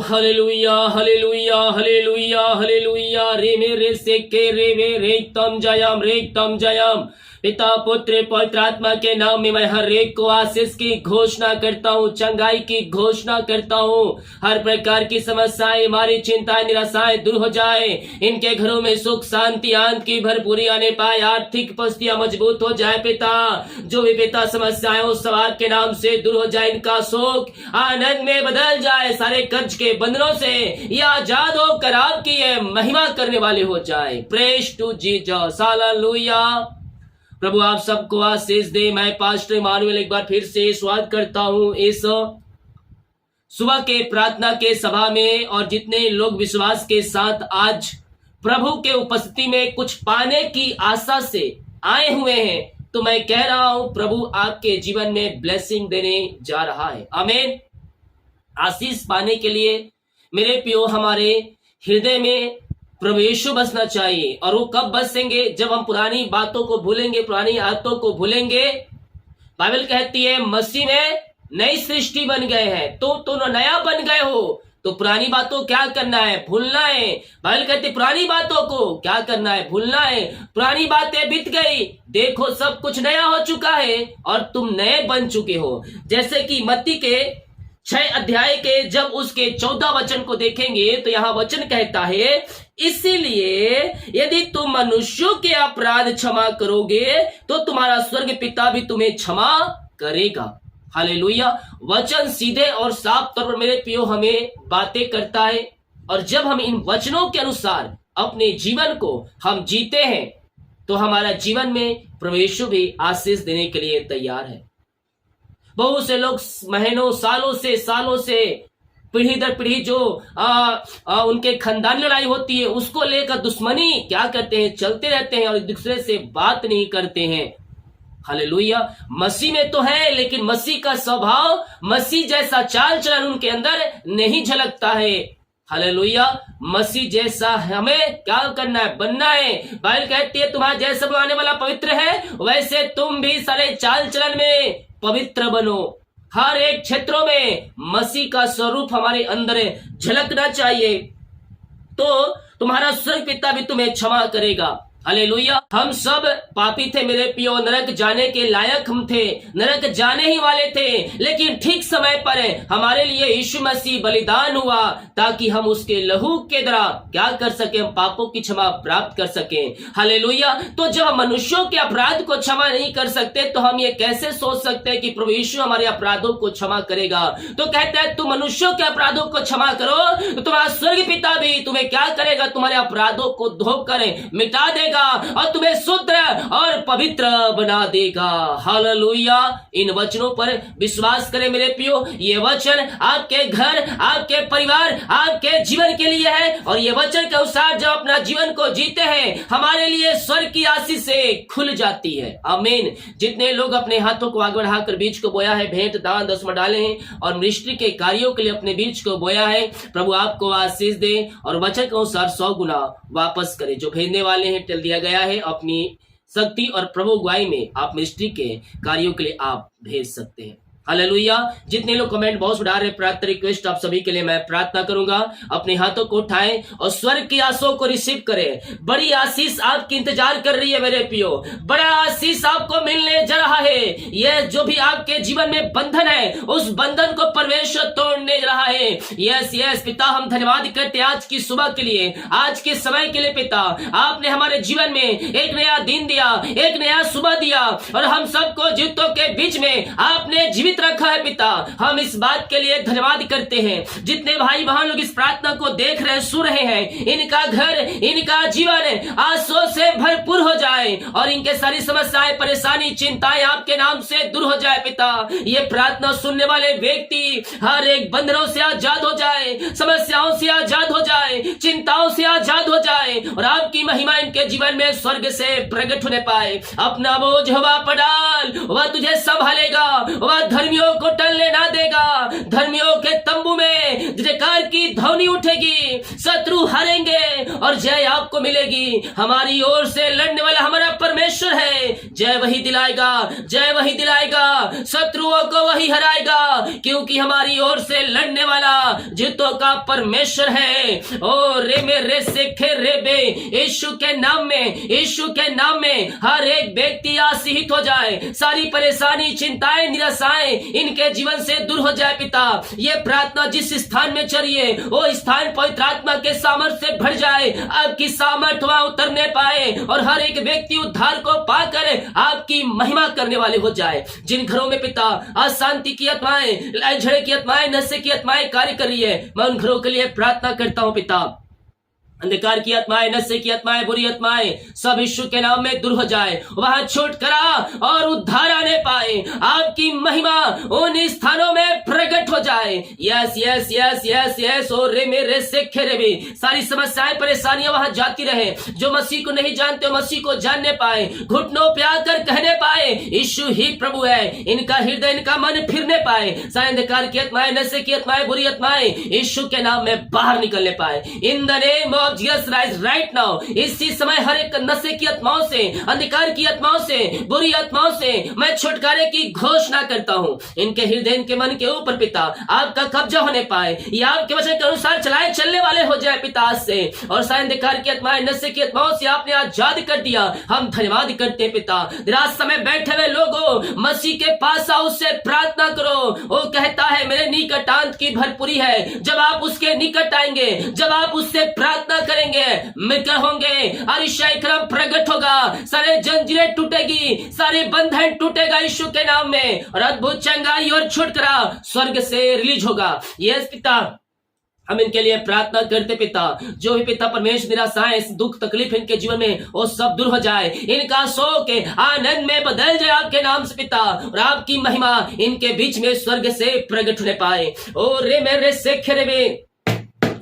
Hallelujah hallelujah hallelujah hallelujah रे मे रे से के रे वे रे तम जयम पिता पुत्र पवित्र आत्मा के नाम में मैं हर एक को आशीष की घोषणा करता हूँ, चंगाई की घोषणा करता हूँ। हर प्रकार की समस्याएं, हमारी चिंताएं, निराशाएं दूर हो जाए। इनके घरों में सुख शांति आनंद की भरपूरी आने पाए, आर्थिक परिस्थितियां मजबूत हो जाए। पिता जो भी पिता समस्याएं उस सवार के नाम से दूर हो जाए, इनका सुख आनंद में बदल जाए, सारे कर्ज के बंधनों से ये आजाद होकर आपकी महिमा करने वाले हो जाए। Praise to Jesus, hallelujah. प्रभु आप सबको आशीष दे। मैं पास्टर इमानुएल एक बार फिर से स्वागत करता हूं इस सुबह के प्रार्थना के सभा में, और जितने लोग विश्वास के साथ आज प्रभु के उपस्थिति में कुछ पाने की आशा से आए हुए हैं, तो मैं कह रहा हूं प्रभु आपके जीवन में ब्लेसिंग देने जा रहा है। आमीन। आशीष पाने के लिए मेरे प्रियो हमारे हृदय में प्रभु यीशु बसना चाहिए। और वो कब बसेंगे? जब हम पुरानी बातों को भूलेंगे, पुरानी आदतों को भूलेंगे। बाइबल कहती है मसीह में नई सृष्टि बन गए हैं, तो नया बन गए हो, तो पुरानी बातों क्या करना है? भूलना है। बाइबल कहती है पुरानी बातों को क्या करना है? भूलना है। पुरानी बातें बीत गई, देखो सब कुछ नया हो चुका है और तुम नए बन चुके हो। जैसे कि मत्ती के 6 अध्याय के जब उसके 14 वचन को देखेंगे तो यहाँ वचन कहता है, इसीलिए यदि तुम मनुष्यों के अपराध क्षमा करोगे तो तुम्हारा स्वर्ग पिता भी तुम्हें क्षमा करेगा। हालेलुया। वचन सीधे और साफ तौर पर मेरे प्रियो हमें बातें करता है, और जब हम इन वचनों के अनुसार अपने जीवन को हम जीते हैं तो हमारा जीवन में प्रभु यीशु भी आशीष देने के लिए तैयार है। बहुत से लोग महीनों सालों से पीढ़ी दर पीढ़ी जो उनके खानदान लड़ाई होती है उसको लेकर दुश्मनी क्या करते हैं, चलते रहते हैं और एक दूसरे से बात नहीं करते हैं। हालेलुया। मसीह में तो है, लेकिन मसीह का स्वभाव, मसीह जैसा चाल चलन उनके अंदर नहीं झलकता है। हालेलुया। मसीह जैसा हमें क्या करना है? बनना है। बाइबल कहती है तुम्हारा जैसा बनाने वाला पवित्र है, वैसे तुम भी सारे चाल चलन में पवित्र बनो। हर एक क्षेत्रों में मसीह का स्वरूप हमारे अंदर झलकना चाहिए, तो तुम्हारा स्वर्ग पिता भी तुम्हें क्षमा करेगा। हालेलुया। हम सब पापी थे मेरे प्रियो, नरक जाने के लायक हम थे, नरक जाने ही वाले थे, लेकिन ठीक समय पर हमारे लिए यीशु मसीह बलिदान हुआ ताकि हम उसके लहू के द्वारा क्या कर सके? हम पापों की क्षमा प्राप्त कर सके। हालेलुया। तो जब हम मनुष्यों के अपराध को क्षमा नहीं कर सकते तो हम ये कैसे सोच सकते हैं कि प्रभु यीशु हमारे अपराधों को क्षमा करेगा? तो कहता है तुम मनुष्यों के अपराधों को क्षमा करो तो तुम्हारा स्वर्ग पिता भी तुम्हें क्या करेगा? तुम्हारे अपराधों को धोकर मिटा देगा और तुम्हें शुद्ध और पवित्र बना देगा। हालेलुया। इन वचनों पर विश्वास करें मेरे प्रियो। ये वचन आपके घर, आपके परिवार, आपके जीवन के लिए है, और ये वचन के अनुसार जब अपना जीवन को जीते हैं हमारे लिए स्वर्ग की आशीष से खुल जाती है। आमीन। जितने लोग अपने हाथों को आगे बढ़ाकर बीज को बोया है, भेंट दान दसवां डाले हैं और मिनिस्ट्री के कार्यों के लिए अपने बीज को बोया है, प्रभु आपको आशीष दे और वचन के अनुसार 100 गुना वापस करे। जो भेजने वाले हैं टेल दिया गया है, अपनी शक्ति और प्रभु गुआई में आप मिनिस्ट्री के कार्यों के लिए आप भेज सकते हैं। हालेलुया। जितने लोग कमेंट बॉक्स बढ़ा रहे, प्रार्थना रिक्वेस्ट आप सभी के लिए मैं प्रार्थना करूंगा। अपने हाथों को उठाएं और स्वर्ग की आशीषों को रिसीव करें। बड़ी आशीष आपकी इंतजार कर रही है मेरे प्रियो, बड़ा आशीष आपको मिलने जा रहा है। यह जो भी आपके जीवन में बंधन है उस बंधन को परमेश्वर तोड़ने जा रहा है। यस पिता, हम धन्यवाद करते हैं आज की सुबह के लिए, आज के समय के लिए। पिता, आपने हमारे जीवन में एक नया दिन दिया, एक नया सुबह दिया, और हम सबको जीवितों के बीच में आपने जीवित रखा है। पिता, हम इस बात के लिए धन्यवाद करते हैं। जितने भाई बहन लोग इस प्रार्थना को देख रहे, सुन रहे हैं, इनका घर, इनका जीवन आशीषों से भरपूर हो जाए और इनके सारी समस्याएं, परेशानी, चिंताएं आपके नाम से दूर हो जाए। पिता, ये प्रार्थना सुनने वाले व्यक्ति हर एक बंधनों से आजाद हो जाए, समस्याओं से आजाद हो जाए, चिंताओं से आजाद हो जाए, और आपकी महिमा इनके जीवन में स्वर्ग से प्रकट होने पाए। अपना बोझ हवा पर डाल, वह तुझे संभालेगा, वह धर्मियों को टलने ना देगा। धर्मियों के तंबू में जयकार की ध्वनि उठेगी, शत्रु हारेंगे और जय आपको मिलेगी। हमारी ओर से लड़ने वाला हमारा परमेश्वर है, जय वही दिलाएगा, जय वही दिलाएगा, शत्रुओं को वही हराएगा, क्योंकि हमारी ओर से लड़ने वाला जीतों का परमेश्वर है। ओ रे मेरे सेखे रेबे, यीशु के नाम में, यीशु के नाम में हर एक व्यक्ति आशीषित हो जाए, सारी परेशानी, चिंताएं, निराशाएं इनके जीवन से दूर हो जाए। पिता, ये प्रार्थना जिस स्थान में चलिए वो स्थान पवित्र आत्मा के सामर्थ्य से भर जाए, आपकी सामर्थ्य वहां उतरने पाए और हर एक व्यक्ति उद्धार को पाकर आपकी महिमा करने वाले हो जाए। जिन घरों में पिता अशांति की आत्माएं, लड़ाई झगड़े की आत्माएं, नशे की आत्माएं कार्य कर रही है, मैं उन घरों के लिए प्रार्थना करता हूं पिता। अंधकार की आत्माएं, नशे की आत्माएं, बुरी आत्माएं सब यीशु के नाम में दूर हो जाए, वहां छुटकारा और उद्धार आने पाए, आपकी महिमा उन स्थानों में प्रकट हो जाए। Yes yes yes yes yes. और रे मेरे सेखे रे भी सारी समस्याएं, परेशानियां वहां जाती रहे। जो मसीह को नहीं जानते मसीह को जानने पाए, घुटनों पे आकर कहने पाए यीशु ही प्रभु है, इनका हृदय, इनका मन फिरने पाए। सारे अंधकार की आत्माएं, नशे की आत्माएं, बुरी आत्माएं यीशु के नाम में बाहर निकलने पाए। In the name of Jesus right now, इसी समय हर एक नशे की आत्माओं से, अंधकार की आत्माओं से, बुरी आत्माओं से मैं छुटकारे की घोषणा करता हूं। इनके हृदय, इनके मन के ऊपर पिता आपका कब्जा होने पाए, या आपके वचन के अनुसार चलाए चलने वाले हो जाए पिता आज से। और सारे अंधकार की आत्माएं, नशे की आत्माओं से आपने आजाद कर दिया, हम धन्यवाद करते हैं पिता। निराश समय बैठे हुए लोगों, मसीह के पास आओ, उससे प्रार्थना करो। वो कहता है मेरे निकट आनंद की भरपूरी है। जब आप उसके निकट आएंगे, जब आप उससे प्रार्थना करेंगे, मित्र होंगे, अरिशाई क्रम प्रकट होगा, सारे जंजीरें टूटेगी, सारे बंधन टूटेगा यीशु के नाम में, और अद्भुत चंगाई और छुटकारा स्वर्ग से रिलीज होगा। यस पिता, हम इनके लिए प्रार्थना करते पिता। जो भी पिता परमेश्वर निराशाएं, दुख तकलीफ इनके जीवन में वो सब दूर हो जाए, इनका शोक आनंद में बदल जाए आपके नाम से पिता, और आपकी महिमा इनके बीच में स्वर्ग से प्रकट होने पाए। ओ रे मेरे सेखे रे में,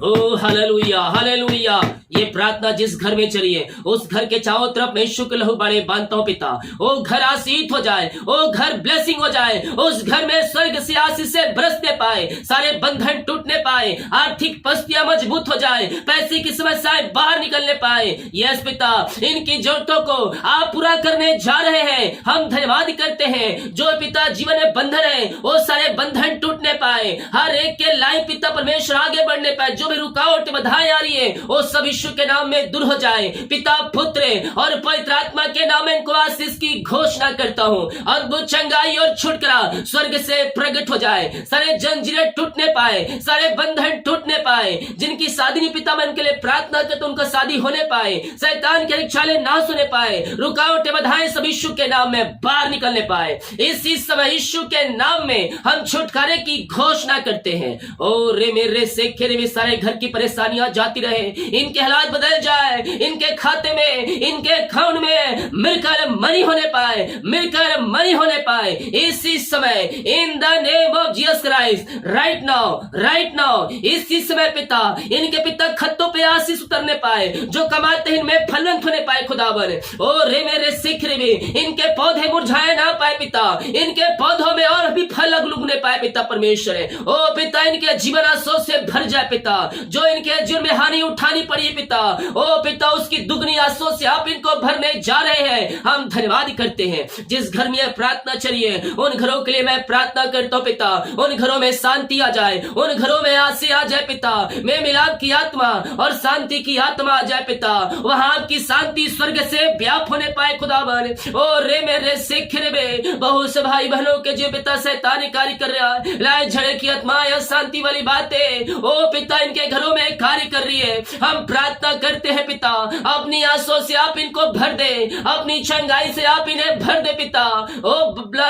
ओ हालेलुया हालेलुया। ये प्रार्थना जिस घर में चलिए उस घर के चारों तरफ मैं यीशु के लहू बाड़े बांधता हूं पिता। वो घर आशीष हो जाए, वो घर ब्लेसिंग हो जाए, उस घर में स्वर्ग से आशीष से बरसने पाए, सारे बंधन टूटने पाए, आर्थिक परिस्थितियां मजबूत हो जाए, पैसे की समस्याएं बाहर निकलने पाए। यस पिता, इनकी जरूरतों को आप पूरा करने जा रहे हैं, हम धन्यवाद करते हैं। जो पिता जीवन में बंधन है वो सारे बंधन टूटने पाए, हर एक के लाइफ पिता परमेश्वर आगे बढ़ने पाए। जो भी रुकावट बाधाएं आ रही है वो सब यीशु के नाम में दूर हो जाए। पिता, पुत्र और पवित्र आत्मा के नाम में इनको आशीष की घोषणा करता हूं। अद्भुत चंगाई और छुटकारा स्वर्ग से प्रकट हो जाए, सारे जंजीरें टूटने पाए, सारे बंधन टूटने पाए। जिनकी शादी नहीं पिता, मैं इनके लिए प्रार्थना करता हूं उनका शादी होने पाए, शैतान के चाले नाश होने पाए, रुकावटें बाधाएं सब यीशु के नाम में बाहर निकलने पाए। इसी समय यीशु के नाम में हम छुटकारे की घोषणा करते हैं। ओ रे मेरे सेखे रे, सारे घर की परेशानियां जाती रहे, इनके हालात बदल जाए, इनके खाते में, इनके अकाउंट में मिलकर मनी होने पाए, मिलकर मनी होने पाए। इसी समय in the name of Jesus Christ right now इसी समय पिता, इनके पिता खत्तों पे आशीष उतरने पाए, जो कमाते हैं इनमें फलवंत होने पाए खुदावन। ओ रे मेरे सिख रे, इनके पौधे मुरझाए ना पाए पिता, इनके पौधों में और भी फल उगने पाए पिता परमेश्वर। ओ पिता, इनके जीवन आशीष से भर जाए पिता। जो इनके जीवन में हानि उठानी पड़ी है पिता, ओ पिता उसकी दुगनी आशीषों से आप इनको भरने जा रहे हैं, हम धन्यवाद करते हैं। जिस घर में यह प्रार्थना चलिए उन घरों के लिए मैं प्रार्थना करता हूं पिता, उन घरों में शांति आ जाए, उन घरों में आशीष आ जाए पिता, में मिलाप की आत्मा और शांति की आत्मा आ जाए पिता, वहां आपकी शांति स्वर्ग से व्याप होने पाए खुदावन। ओ रे मेरे सिख रे, बहुत से भाई बहनों के जो पिता शैतानी कार्य कर रहा है, लड़ाई झगड़े की आत्मा या शांति वाली बातें ओ पिता इनके घरों में कार्य कर रही है, हम प्रार्थना करते हैं पिता, अपनी आंसुओं से आप इनको भर दे, अपनी चंगाई से आप इन्हें भर दे पिता। ओ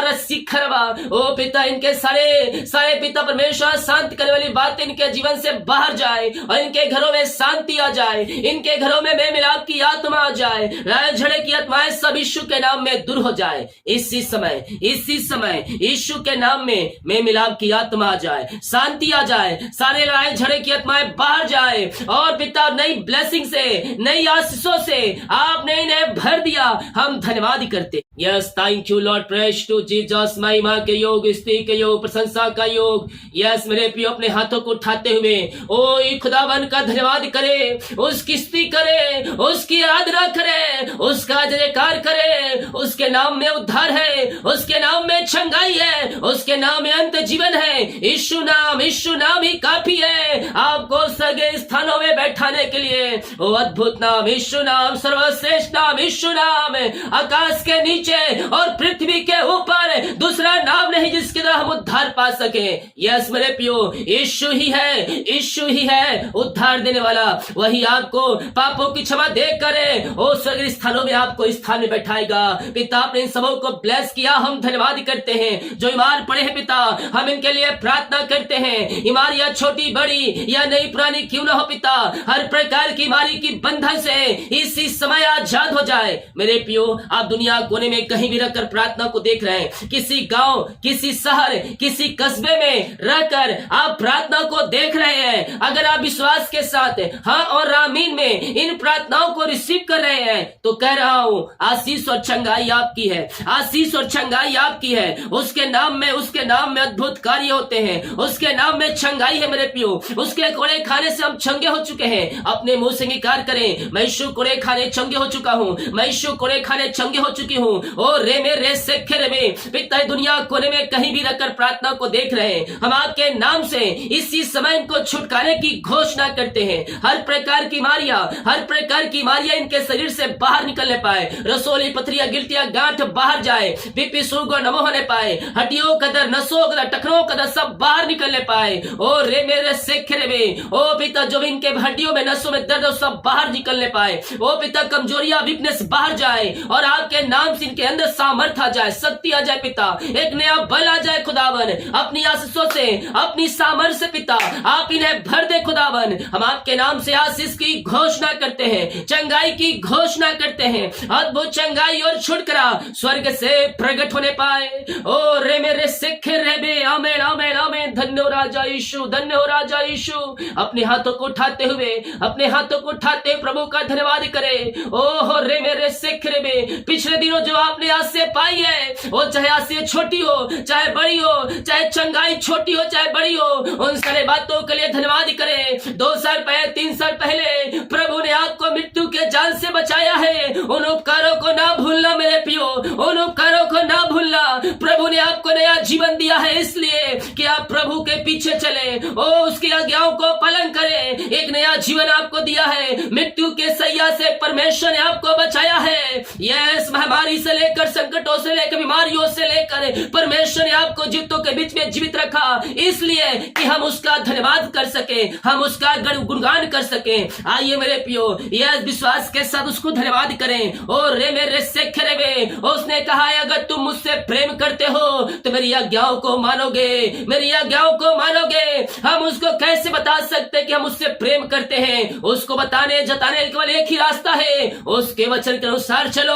रस्सी खरवा, ओ पिता इनके सारे पिता परमेश्वर शांति करने वाली बातें इनके जीवन से बाहर जाए, और इनके घरों में शांति आ जाए, इनके घरों में मेल मिलाप की आत्मा आ जाए, लड़ाई झगड़े की आत्माएं सब यीशु के नाम में दूर हो जाए। इसी समय यीशु के नाम में मेल मिलाप की आत्मा आ जाए, शांति आ जाए, सारे लड़ाई झगड़े की आत्मा आत्माएं बाहर जाए और पिता नई ब्लेसिंग से, नई आशीषों से आपने इन्हें भर दिया। हम धन्यवाद करते। Yes, thank you Lord, praise to Jesus. महिमा के योग, स्तुति के योग, प्रशंसा का योग। यस मेरे प्रियो, अपने हाथों को उठाते हुए ओ खुदावन का धन्यवाद करे, उसकी स्तुति करे, उसकी आराधना करे, उसका जयकार करे। उसके नाम में उद्धार है, उसके नाम में चंगाई है, उसके नाम में अंत जीवन है। यीशु नाम ही काफी है आपको सगे स्थानों में बैठाने के लिए। वो अद्भुत नाम यीशु नाम, सर्वश्रेष्ठ नाम यीशु नाम, आकाश के नीचे और पृथ्वी के ऊपर दूसरा नाम नहीं जिसके द्वारा हम उद्धार पा सके। यस मेरे प्रियो, यीशु ही है उद्धार देने वाला। वही आपको पापों की क्षमा देकर वो सगरे स्थानों में आपको स्थान में बैठाएगा। पिता आपने इन सबों को ब्लेस किया, हम धन्यवाद करते हैं। जो बीमार पड़े हैं पिता, हम इनके लिए प्रार्थना करते हैं। बीमारियां छोटी बड़ी या नई पुरानी क्यों ना हो पिता, हर प्रकार की बीमारी की बंधन से इसी समय आजाद हो जाए। मेरे प्रियो, आप दुनिया कोने में कहीं भी रहकर प्रार्थना को देख रहे हैं, किसी गांव, किसी शहर, किसी कस्बे में रहकर आप प्रार्थना को देख रहे हैं। अगर आप विश्वास के साथ हाँ और आमीन में इन प्रार्थनाओं को रिसीव कर रहे हैं तो कह रहा हूं आशीष और चंगाई आपकी है, आशीष और चंगाई आपकी है। उसके नाम में अद्भुत कार्य होते हैं, उसके नाम में चंगाई है मेरे प्रियो। उसके कोड़े खाने से हम चंगे हो चुके हैं। अपने मुंह से इंकार करें, मैं यीशु कोड़े खाने चंगे हो चुका हूं, मैं यीशु कोड़े खाने चंगे हो चुकी हूं। ओ रे मेरे सेखे रे में पिता दुनिया कोने में कहीं भी रहकर प्रार्थना को देख रहे हैं, हम आपके नाम से इसी समय इनको छुटकारे की घोषणा करते हैं। हर प्रकार की बीमारियां इनके शरीर से बाहर निकलने पाए, रसोली पथरियां गिल्टियां गांठ बाहर जाए, बीपी शुगर नमो होने पाए, हड्डियों का दर्द, नसों का दर्द, टखनों का दर्द सब बाहर निकलने पाए। ओ रे मेरे सेखे में ओ पिता, जो इनके हड्डियों में नसों में दर्द सब बाहर निकलने पाए। ओ पिता, कमजोरियां वीकनेस बाहर जाए और आपके नाम से इनके अंदर सामर्थ्य आ जाए, शक्ति आ जाए पिता, एक नया बल आ जाए खुदावन। अपनी आशीषों से, अपनी सामर्थ्य से पिता आप इन्हें भर दे खुदावन। हम आपके नाम से आशीष की घोषणा करते हैं, चंगाई की घोषणा करते हैं। अद्भुत चंगाई और छुटकारा स्वर्ग से प्रकट होने पाए। ओ रे मेरे सिखे रे बे, आमेन आमेन आमेन। धन्य हो राजा यीशु, धन्य हो राजा यीशु। अपने हाथों को उठाते हुए प्रभु का धन्यवाद करें। ओ हो रे मेरे सिख रे बे, पिछले दिनों जो आपने आशीष पाई है, वो चाहे आशीष छोटी हो चाहे बड़ी हो, चाहे चंगाई छोटी हो चाहे बड़ी हो, उन सारे बातों के लिए धन्यवाद करें। 2 साल पहले, 3 साल पहले प्रभु ने आपको मृत्यु के जाल से बचाया है। उन उपकारों को ना भूलना मेरे प्रियो, उन उपकारों को ना भूलना। प्रभु ने आपको नया जीवन दिया है इसलिए कि आप प्रभु के पीछे चले, ओ उसकी आज्ञाओं को पालन करें। एक नया जीवन आपको दिया है, मृत्यु के सैया से परमेश्वर ने आपको बचाया है। यस, महामारी से लेकर, संकटों से लेकर, बीमारियों से लेकर परमेश्वर ने आपको जीवितों के बीच में जीवित रखा, इसलिए कि हम उसका धन्यवाद कर सके, हम उसका गुणगान कर सके। आइए मेरे प्रियो, यह विश्वास के साथ उसको धन्यवाद करें। और रे मेरे सेखे रे वे, उसने कहा है अगर तुम मुझसे प्रेम करते हो तो मेरी आज्ञाओं को मानोगे, मेरी आज्ञाओं को मानोगे। हम उसको कैसे बता सकते कि हम उससे प्रेम करते हैं? उसको जताने केवल एक ही रास्ता है, उसके वचन के अनुसार चलो,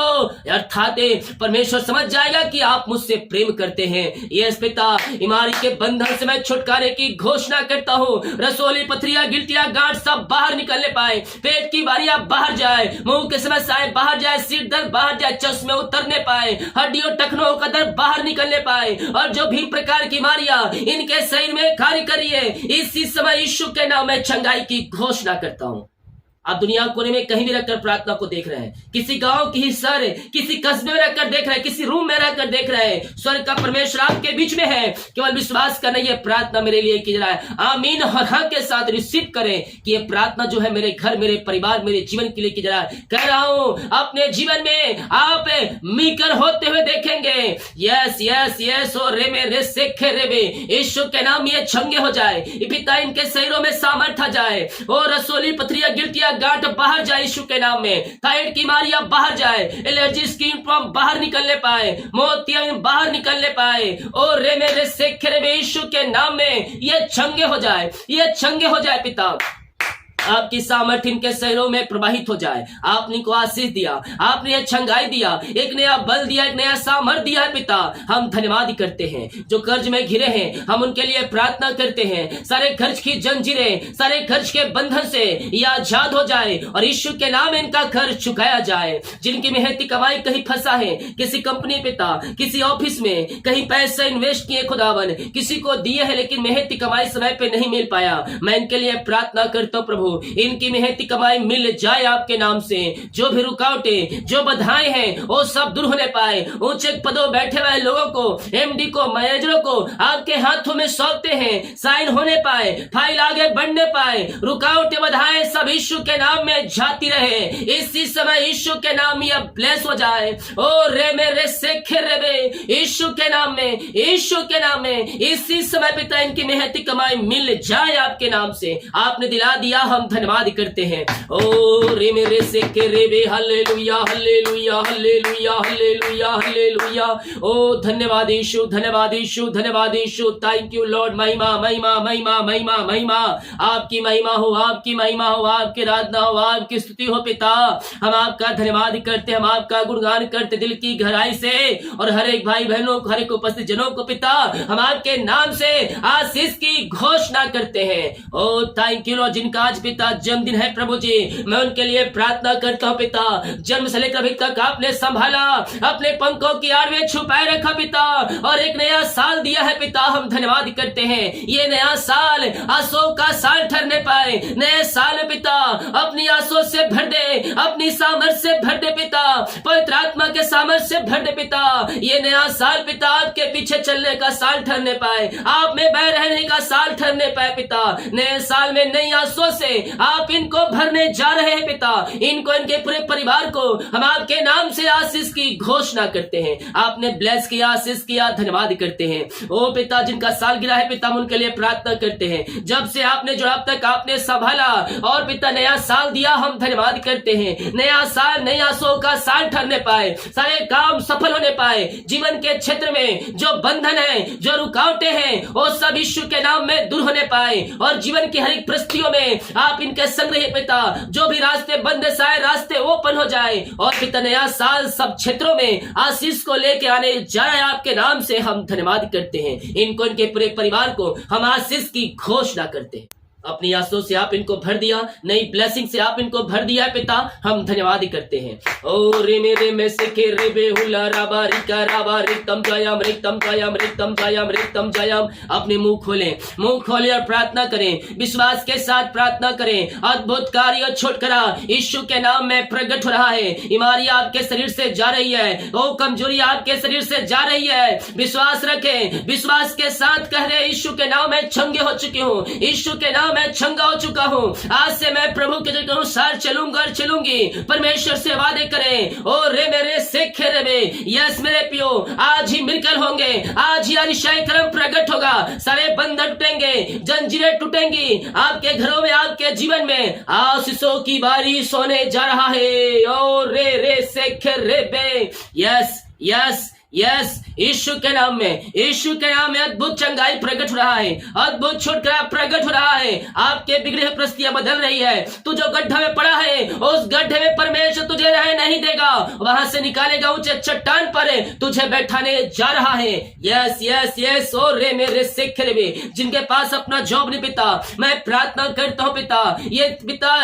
अर्थात परमेश्वर समझ जाएगा कि आप मुझसे प्रेम करते हैं। यस पिता, बीमारी के बंधन से मैं छुटकारे की घोषणा करता हूँ। रसोली पथरियां गिल्टियां गांठ सब बाहर निकलने पाए, पेट की बीमारियां बाहर जाए, मुंह के समस्याएं बाहर जाए, सिर दर्द बाहर जाए, चश्मे उतरने पाए, हड्डियों टखनों का दर्द बाहर निकलने पाए, और जो भी प्रकार की बीमारियां इनके शरीर में कार्य कर रही है, इसी समय यीशु के नाम में चंगाई की घोषणा करता हूँ। आप दुनिया कोने में कहीं भी रहकर प्रार्थना को देख रहे हैं, किसी गांव, किसी शहर, किसी कस्बे में रहकर देख रहे हैं, किसी रूम में रहकर देख रहे हैं, स्वर्ग का परमेश्वर आपके बीच में है। केवल विश्वास करना, ये प्रार्थना मेरे लिए की जाए, आमीन और हाँ के साथ रिसीव करें कि ये प्रार्थना जो है मेरे घर, मेरे परिवार, मेरे जीवन के लिए की जाए। कह रहा हूं अपने जीवन में आप मीकर होते हुए देखेंगे। यस यस यस, और रे मेरे सेखे रे वे, यीशु के नाम ये चंगे हो जाए, पिता इनके शरीरों में सामर्थ आ जाए, और रसोली पथरियां गिल्टियां गांठ बाहर जाए यीशु के नाम में, थायराइड की बीमारियां बाहर जाए, एलर्जी, स्किन प्रॉब्लम बाहर निकलने पाए, मोतियां बाहर निकलने पाए, और रे मेरे सेखे रे यीशु के नाम में ये चंगे हो जाए, ये चंगे हो जाए पिता। आपकी सामर्थ्य इनके शहरों में प्रवाहित हो जाए। आपने को आशीष दिया, आपने अच्छंगाई दिया, एक नया बल दिया, एक नया सामर्थ्य दिया है पिता। हम धन्यवाद करते हैं। जो कर्ज में घिरे हैं हम उनके लिए प्रार्थना करते हैं, सारे कर्ज की जंजीरें, सारे कर्ज के बंधन से ये आजाद हो जाए और यीशु के नाम में इनका कर्ज चुकाया जाए। जिनकी मेहनती कमाई कहीं फंसा है, किसी कंपनी पिता, किसी ऑफिस में कहीं पैसे इन्वेस्ट किए खुदावन, किसी को दिए हैं लेकिन मेहनती कमाई समय पे नहीं मिल पाया, मैं इनके लिए प्रार्थना करता हूं प्रभु, इनकी मेहनती कमाई मिल जाए आपके नाम से। जो भी रुकावटें, जो बाधाएं हैं वो सब दूर होने पाए। ऊंचे पदों बैठे हुए लोगों को, एमडी को, मैनेजरों को आपके हाथों में सौंपते हैं, साइन होने पाए, फाइल आगे बढ़ने पाए, रुकावटें बाधाएं सब यीशु के नाम में जाती रहे। इसी समय यीशु के नाम में ब्लेस हो जाए। ओ रे मेरे सेखे रे बे, यीशु के नाम में, यीशु के नाम में इसी समय पिता इनकी मेहनती कमाई मिल जाए आपके नाम से। आपने दिला दिया, हम धन्यवाद करते हैं। ओ रे मेरे सेखे रे बे, hallelujah hallelujah hallelujah hallelujah hallelujah. ओ धन्यवाद यीशु, धन्यवाद यीशु, धन्यवाद यीशु। Thank you Lord. महिमा महिमा महिमा महिमा महिमा आपकी महिमा हो, आपकी महिमा हो, आपकी आराधना हो, आपकी स्तुति हो पिता। हम आपका धन्यवाद करते, हम आपका गुणगान करते दिल की गहराई से। और हर एक भाई बहनों को, हर एक उपस्थित जनों को पिता हम आपके नाम से आशीष की घोषणा करते हैं। ओ थैंक यू लॉर्ड। जिनका आज पिता जन्मदिन है प्रभु जी, मैं उनके लिए प्रार्थना करता हूँ पिता। जन्म से लेकर अभी तक आपने संभाला, अपने पंखों की आड़ में छुपाए रखा पिता, और एक नया साल दिया है पिता। हम धन्यवाद करते हैं। ये नया साल आशों का साल ठहरने पाए। नए साल में पिता अपनी आशों से भर दे, अपनी सामर्थ्य से भर दे पिता, पवित्र आत्मा के सामर्थ्य से भर दे पिता। ये नया साल पिता आपके पीछे चलने का साल ठहरने पाए, आप में बह रहने का साल ठहरने पाए पिता। नए साल में नई आशों से आप इनको भरने जा रहे हैं पिता। इनको, इनके पूरे परिवार को हम आपके नाम से आशीष की घोषणा करते हैं। आपने ब्लेस किया, आशीष किया, धन्यवाद करते हैं। ओ पिता जिनका साल गिरा है पिता, हम उनके लिए प्रार्थना करते हैं। जब से आपने जो अब तक आपने संभाला और पिता नया साल दिया, हम धन्यवाद करते हैं। नया साल नई आशों का साल ठहरने पाए, सारे काम सफल होने पाए। जीवन के क्षेत्र में जो बंधन है, जो रुकावटें हैं, वो सब यीशु के नाम में दूर होने पाए। और जीवन की हर एक परिस्थितियों में आप इनके संग रहिए पिता। जो भी रास्ते बंद है, सारे रास्ते ओपन हो जाए। और पिता नया साल सब क्षेत्रों में आशीष को लेके आने जा रहा है आपके नाम से। हम धन्यवाद करते हैं। इनको, इनके पूरे परिवार को हम आशीष की घोषणा करते हैं। अपनी आशीषों से आप इनको भर दिया, नई ब्लेसिंग से आप इनको भर दिया पिता। हम धन्यवाद करते हैं। ओ रे मेरे में से के रे बेहुला राबा रिका राबा रितम जायम रितम जायम रितम जायम रितम जायम। अपने मुंह खोलें, मुंह खोलें और प्रार्थना करें, विश्वास के साथ प्रार्थना करें। अद्भुत कार्य छुटकारा यीशु के नाम में प्रकट हो रहा है। बीमारी आपके शरीर से जा रही है, ओ कमजोरी आपके शरीर से जा रही है। विश्वास रखें, विश्वास के साथ कह रहे यीशु के नाम में चंगे हो चुकी हूँ, यीशु के नाम मैं चंगा हो चुका हूँ। आज से मैं प्रभु के अनुसार चलूंगा और चलूंगी। परमेश्वर से वादे करें। ओ रे मेरे सेखे रे बे, यस मेरे पियो, आज ही मिलकर होंगे, आज ही अतिशय कर्म प्रकट होगा। सारे बंधन टूटेंगे, जंजीरें टूटेंगी आपके घरों में, आपके जीवन में आशीषों की बारिश होने जा रहा है। ओ रे सेखे रे बे, यस यस यस, यीशु के नाम में, यीशु के नाम में अद्भुत चंगाई प्रकट हो रहा है, अद्भुत छुटकारा प्रकट हो रहा है। आपके बिगड़े हुए परिस्थितियां बदल रही है। तू जो गड्ढा में पड़ा है, उस गड्ढे में परमेश्वर तुझे रहने नहीं देगा, वहां से निकालेगा, ऊंचे चट्टान पर तुझे बैठाने जा रहा है। Yes yes yes. और रे मेरे सिख रे, जिनके पास अपना जॉब नहीं पिता, मैं प्रार्थना करता हूँ पिता, ये पिता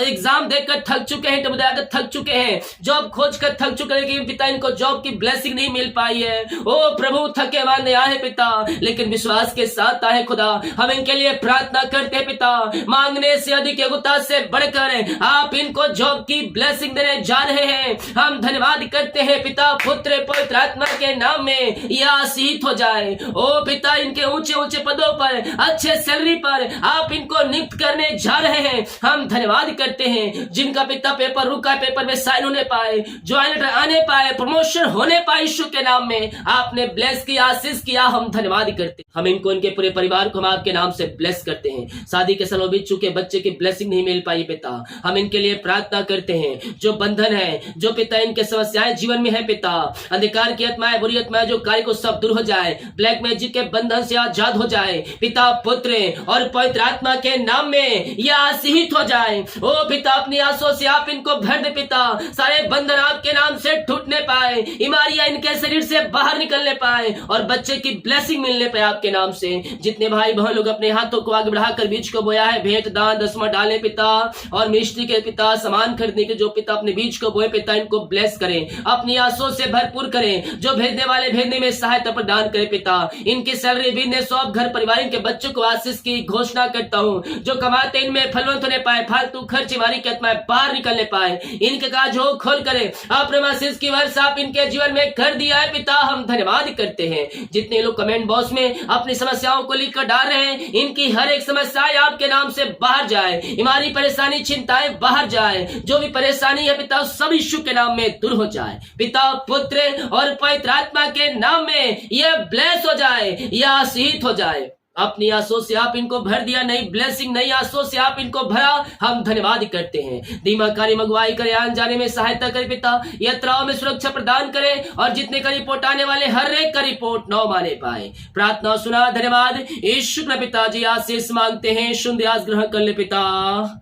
एग्जाम देकर थक चुके हैं, थक चुके हैं, जॉब खोज कर थक चुके हैं, लेकिन पिता इनको जॉब की ब्लेसिंग नहीं मिल पाई है। ओ प्रभु थके मारने आए पिता, लेकिन विश्वास के साथ आए खुदा। हम इनके लिए प्रार्थना करते हैं पिता, मांगने से अधिक योग्यता से बढ़कर आप इनको जॉब की ब्लेसिंग देने जा रहे हैं। हम धन्यवाद करते हैं पिता, पुत्र पवित्र आत्मा के नाम में यह आशीष हो जाए। ओ पिता इनके ऊंचे ऊंचे पदों पर, अच्छे सैलरी पर आप इनको नियुक्त करने जा रहे हैं। हम धन्यवाद करते हैं। जिनका पिता पेपर रुका, पेपर में साइन होने पाए, ज्वाइन आने पाए, प्रमोशन होने पाए यीशु के नाम में आपने ब्लेस किया, आशीष किया, हम धन्यवाद करते हैं। हम इनको, इनके पूरे परिवार को हम आपके नाम से ब्लेस करते हैं। शादी के सालों बीत चुके बच्चे की ब्लेसिंग नहीं मिल पाई पिता, हम इनके लिए प्रार्थना करते हैं। जो बंधन है, जो पिता इनके समस्याएं जीवन में है पिता, अंधकार की आत्माएं, बुरी आत्माएं जो कार्य को सब दूर हो जाए, ब्लैक मैजिक के बंधन से आजाद हो जाए पिता, पुत्र और पवित्र आत्मा के नाम में यह आशीषित हो जाए। ओ पिता, अपनी आंसुओं से आप इनको भर दे पिता, सारे बंधन आपके नाम से टूटने पाए, बीमारियां इनके शरीर से बाहर निकलने पाए और बच्चे की ब्लेसिंग मिलने पाए आपके नाम से। जितने भाई बहन लोग अपने हाथों को आगे बढ़ाकर बीज को बोया है, भेंट दान दसवां डाले पिता, और मिस्त्री के पिता सामान खरीदने के जो पिता अपने बीज को बोए पिता, इनको ब्लेस करें, अपनी आंसुओं से भरपूर करें। जो भेजने वाले भेजने में सहायता प्रदान करें पिता, इनकी सैलरी बिजनेस सब घर परिवार इनके बच्चों को आशीष की घोषणा करता हूँ। जो कमाते इनमें फलवंत होने पाए, फालतू खर्च बीमारी की आत्माएं बाहर निकलने पाए, इनके काज हो खोल करें। आप आशीष की वर्षा आप इनके जीवन में कर दिया है पिता, हम धन्यवाद करते हैं। जितने लोग कमेंट बॉक्स में अपनी समस्याओं को लिखकर डाल रहे हैं, इनकी हर एक समस्या आपके नाम से बाहर जाए, हमारी परेशानी चिंताएं बाहर जाए, जो भी परेशानी है पिता सब यीशु के नाम में दूर हो जाए पिता, पुत्र और पवित्र आत्मा के नाम में यह ब्लेस हो जाए, यह आशीषित हो जाए। अपनी आंसुओं से आप इनको भर दिया, नई ब्लेसिंग नई आंसुओं से आप इनको भरा, हम धन्यवाद करते हैं। दिमागकारी मंगवाई करे, आने जाने में सहायता करे पिता, यात्राओं में सुरक्षा प्रदान करे और जितने का रिपोर्ट आने वाले हर एक का रिपोर्ट न माने पाए। प्रार्थना सुना, धन्यवाद यीशु के पिताजी, आशीष मांगते हैं, शुद्ध आस ग्रहण कर ले पिता।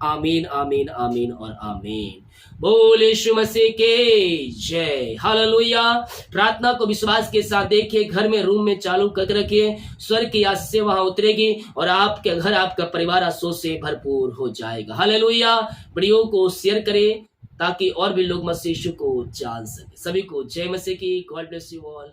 आमीन आमीन आमीन और आमीन। बोल यीशु मसीह के जय, हालेलुया। प्रार्थना को विश्वास के साथ देखिए, घर में रूम में चालू करके रखिए, स्वर्ग की आशीष से वहां उतरेगी और आपके घर आपका परिवार आशीषों से भरपूर हो जाएगा। हालेलुया। वीडियो को शेयर करें ताकि और भी लोग मसीह यीशु को जान सके। सभी को जय मसीह की। God bless you all.